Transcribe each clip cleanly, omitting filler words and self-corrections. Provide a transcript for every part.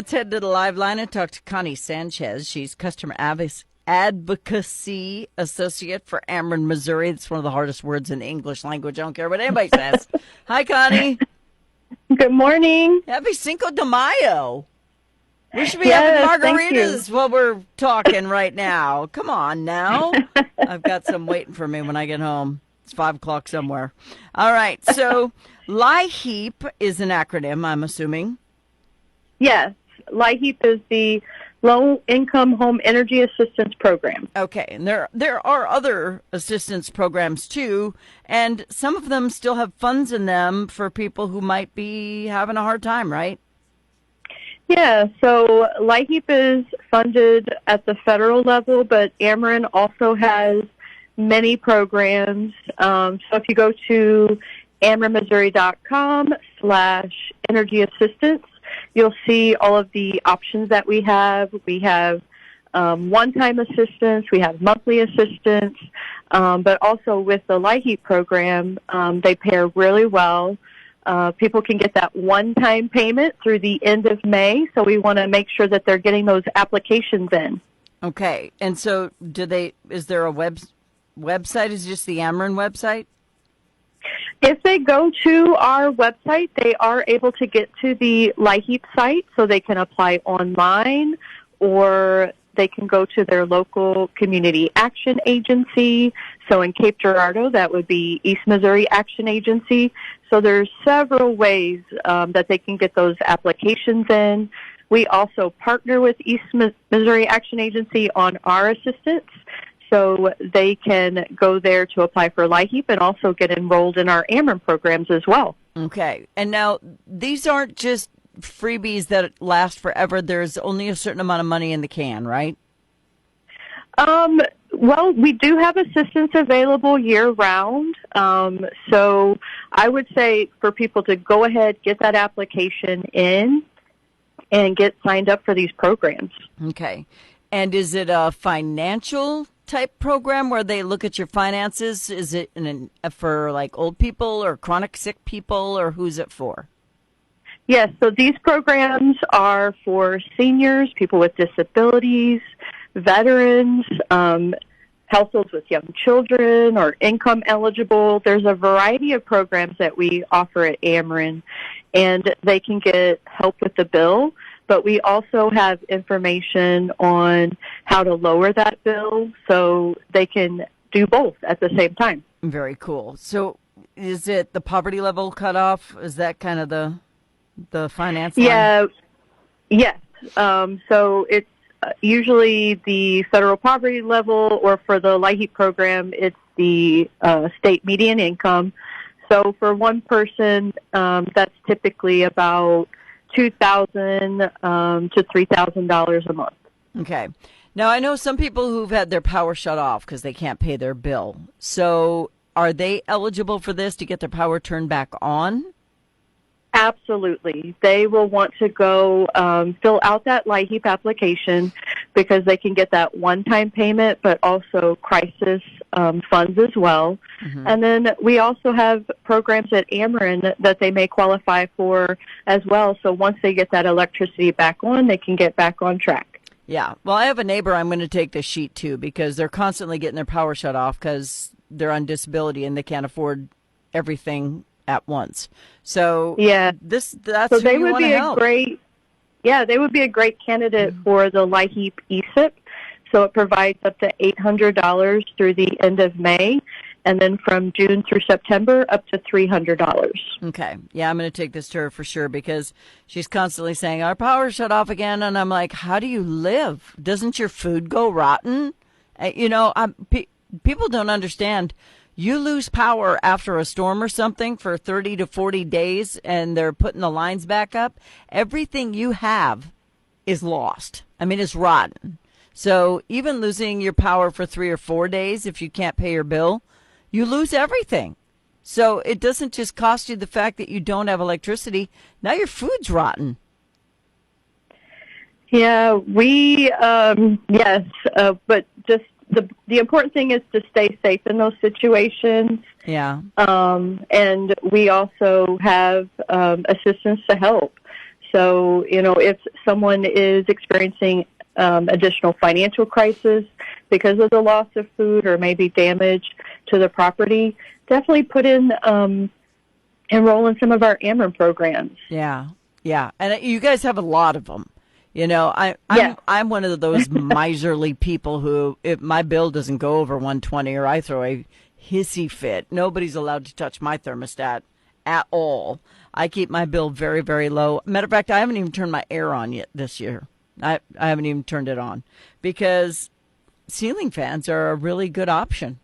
Let's head to the live line and talk to Connie Sanchez. She's advocacy associate for Ameren, Missouri. It's one of the hardest words in the English language. I don't care what anybody says. Hi, Connie. Good morning. Happy Cinco de Mayo. We should be Yes, having thank you. margaritas while we're talking right now. Come on now. I've got some waiting for me when I get home. It's 5 o'clock somewhere. All right. So LIHEAP is an acronym, I'm assuming. Yes, LIHEAP is the Low Income Home Energy Assistance Program. Okay, and there are other assistance programs too, and some of them still have funds in them for people who might be having a hard time, right? Yeah, so LIHEAP is funded at the federal level, but Ameren also has many programs. So if you go to amerenmissouri.com/energy assistance, you'll see all of the options that we have. We have one-time assistance, we have monthly assistance, but also with the LIHEAP program, they pair really well. People can get that one-time payment through the end of May, so we want to make sure that they're getting those applications in. Okay, and so is there a website? Is it just the Ameren website? If they go to our website, they are able to get to the LIHEAP site, so they can apply online, or they can go to their local community action agency. So in Cape Girardeau, that would be East Missouri Action Agency. So there's several ways that they can get those applications in. We also partner with East Missouri Action Agency on our assistance, so they can go there to apply for LIHEAP and also get enrolled in our Ameren programs as well. Okay. And now these aren't just freebies that last forever. There's only a certain amount of money in the can, right? Well, we do have assistance available year-round. So I would say for people to go ahead, get that application in, and get signed up for these programs. Okay. And is it a financial type program where they look at your finances? Is it for like old people or chronic sick people, or who's it for? Yes, so these programs are for seniors, people with disabilities, veterans, households with young children, or income eligible. There's a variety of programs that we offer at Ameren, and they can get help with the bill. But we also have information on how to lower that bill, so they can do both at the same time. Very cool. So is it the poverty level cutoff? Is that kind of the finance line? Yeah, yes. So it's usually the federal poverty level, or for the LIHEAP program, it's the state median income. So for one person, that's typically about $2,000 to $3,000 a month. Okay. Now, I know some people who've had their power shut off because they can't pay their bill. So are they eligible for this to get their power turned back on? Absolutely. They will want to go fill out that LIHEAP application because they can get that one-time payment, but also crisis funds as well. Mm-hmm. And then we also have programs at Ameren that they may qualify for as well. So once they get that electricity back on, they can get back on track. Yeah. Well, I have a neighbor I'm going to take this sheet to because they're constantly getting their power shut off because they're on disability and they can't afford everything at once. So yeah, that's so who they you would want be to a help. they would be a great candidate for the LIHEAP ESIP. So it provides up to $800 through the end of May, and then from June through September up to $300. Okay. Yeah, I'm going to take this to her for sure because she's constantly saying, our power shut off again. And I'm like, how do you live? Doesn't your food go rotten? People don't understand. You lose power after a storm or something for 30 to 40 days and they're putting the lines back up. Everything you have is lost. I mean, it's rotten. So even losing your power for 3 or 4 days, if you can't pay your bill, you lose everything. So it doesn't just cost you the fact that you don't have electricity. Now your food's rotten. Yeah, yes, but just the important thing is to stay safe in those situations. Yeah. And we also have assistance to help. So, if someone is experiencing additional financial crisis because of the loss of food or maybe damage to the property, definitely enroll in some of our Ameren programs. Yeah, yeah, and you guys have a lot of them. Yeah. I'm one of those miserly people who, if my bill doesn't go over 120 or I throw a hissy fit, nobody's allowed to touch my thermostat at all. I keep my bill very, very low. Matter of fact, I haven't even turned my air on yet this year. I haven't even turned it on because ceiling fans are a really good option.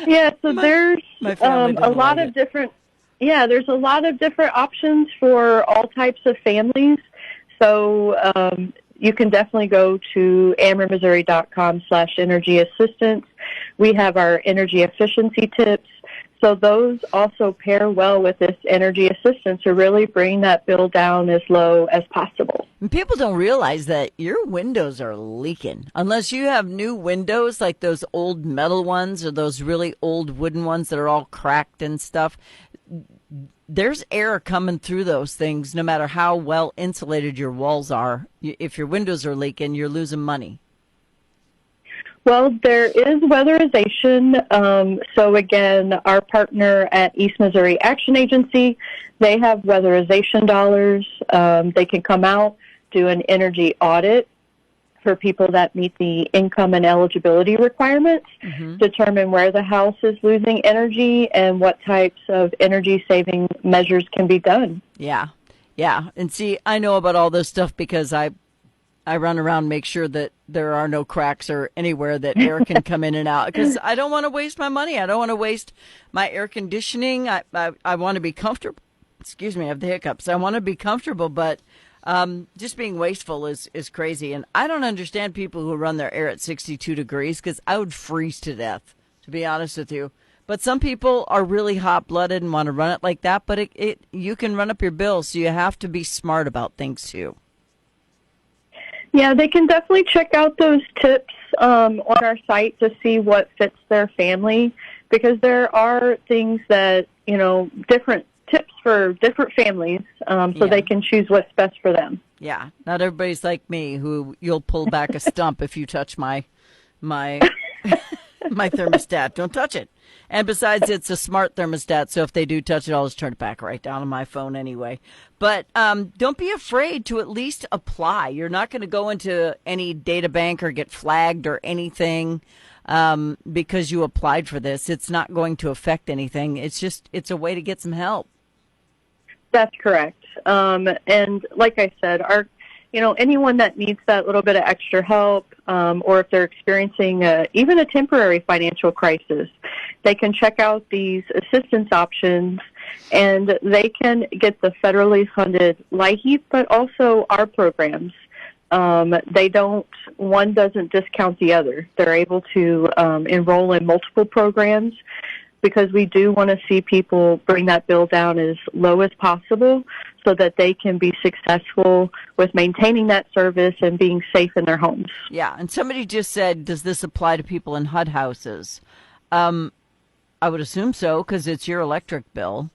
Yeah, so there's My family a doesn't lot like of different. Yeah, there's a lot of different options for all types of families. So you can definitely go to amerenmissouri.com/energy assistance. We have our energy efficiency tips. So those also pair well with this energy assistance to really bring that bill down as low as possible. And people don't realize that your windows are leaking. Unless you have new windows like those old metal ones or those really old wooden ones that are all cracked and stuff, there's air coming through those things no matter how well insulated your walls are. If your windows are leaking, you're losing money. Well, there is weatherization. So again, our partner at East Missouri Action Agency, they have weatherization dollars. They can come out, do an energy audit for people that meet the income and eligibility requirements, determine where the house is losing energy and what types of energy saving measures can be done. Yeah. Yeah. And see, I know about all this stuff because I run around, make sure that there are no cracks or anywhere that air can come in and out because I don't want to waste my money. I don't want to waste my air conditioning. I want to be comfortable. Excuse me, I have the hiccups. I want to be comfortable, but just being wasteful is crazy. And I don't understand people who run their air at 62 degrees because I would freeze to death, to be honest with you. But some people are really hot-blooded and want to run it like that, but you can run up your bill, so you have to be smart about things too. Yeah, they can definitely check out those tips on our site to see what fits their family because there are things that, different tips for different families so they can choose what's best for them. Yeah, not everybody's like me who you'll pull back a stump if you touch my my thermostat. Don't touch it. And besides, it's a smart thermostat, so if they do touch it, I'll just turn it back right down on my phone anyway. But don't be afraid to at least apply. You're not going to go into any data bank or get flagged or anything because you applied for this. It's not going to affect anything. It's a way to get some help. That's correct. And like I said, anyone that needs that little bit of extra help, or if they're experiencing even a temporary financial crisis, they can check out these assistance options, and they can get the federally funded LIHEAP, but also our programs. One doesn't discount the other. They're able to enroll in multiple programs because we do want to see people bring that bill down as low as possible so that they can be successful with maintaining that service and being safe in their homes. Yeah, and somebody just said, does this apply to people in HUD houses? I would assume so because it's your electric bill.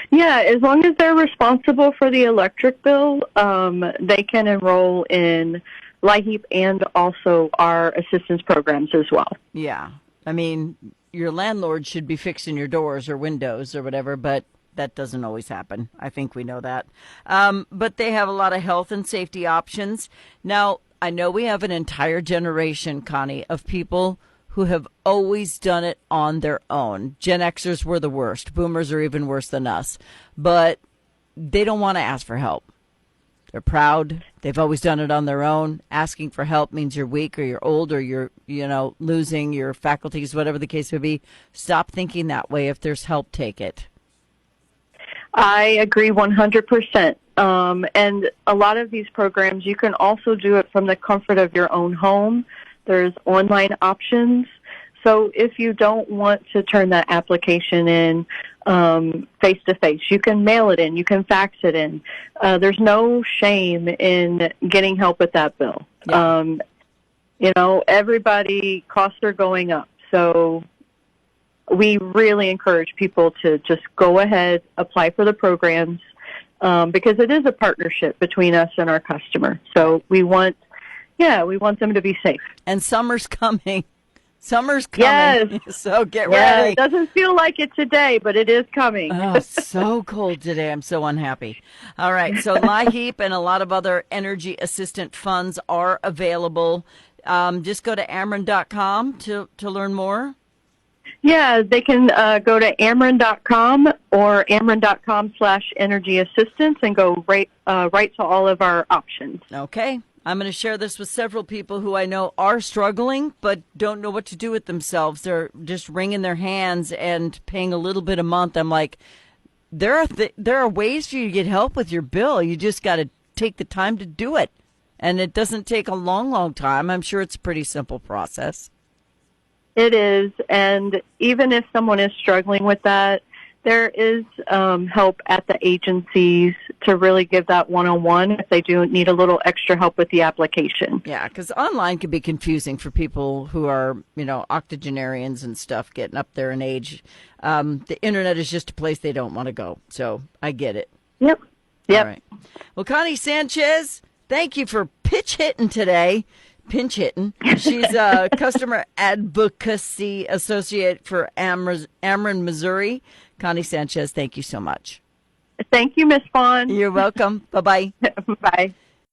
Yeah, as long as they're responsible for the electric bill, they can enroll in LIHEAP and also our assistance programs as well. Yeah, I mean, your landlord should be fixing your doors or windows or whatever, but that doesn't always happen. I think we know that. But they have a lot of health and safety options. Now, I know we have an entire generation, Connie, of people who have always done it on their own. Gen Xers were the worst. Boomers are even worse than us. But they don't want to ask for help. They're proud. They've always done it on their own. Asking for help means you're weak or you're old or you're, losing your faculties, whatever the case may be. Stop thinking that way. If there's help, take it. I agree 100%. And a lot of these programs, you can also do it from the comfort of your own home. There's online options. So if you don't want to turn that application in face-to-face, you can mail it in. You can fax it in. There's no shame in getting help with that bill. Yeah. Everybody, costs are going up. So we really encourage people to just go ahead, apply for the programs. because it is a partnership between us and our customer. So we want them to be safe. And summer's coming. Summer's coming. Yes. So get Yeah, ready. it doesn't feel like it today, but it is coming. Oh, so cold today. I'm so unhappy. All right. So LIHEAP and a lot of other energy assistant funds are available. Just go to Ameren.com to learn more. Yeah, they can go to Ameren.com or Ameren.com/energy assistance and go right to all of our options. Okay. I'm going to share this with several people who I know are struggling but don't know what to do with themselves. They're just wringing their hands and paying a little bit a month. I'm like, there are ways for you to get help with your bill. You just got to take the time to do it. And it doesn't take a long, long time. I'm sure it's a pretty simple process. It is, and even if someone is struggling with that, there is help at the agencies to really give that one-on-one if they do need a little extra help with the application. Yeah, because online can be confusing for people who are, octogenarians and stuff, getting up there in age. The internet is just a place they don't want to go, so I get it. Yep. All right. Well, Connie Sanchez, thank you for pinch hitting today. She's a customer advocacy associate for Ameren, Missouri. Connie Sanchez, thank you so much. Thank you, Miss Fawn. You're welcome. Bye-bye. Bye.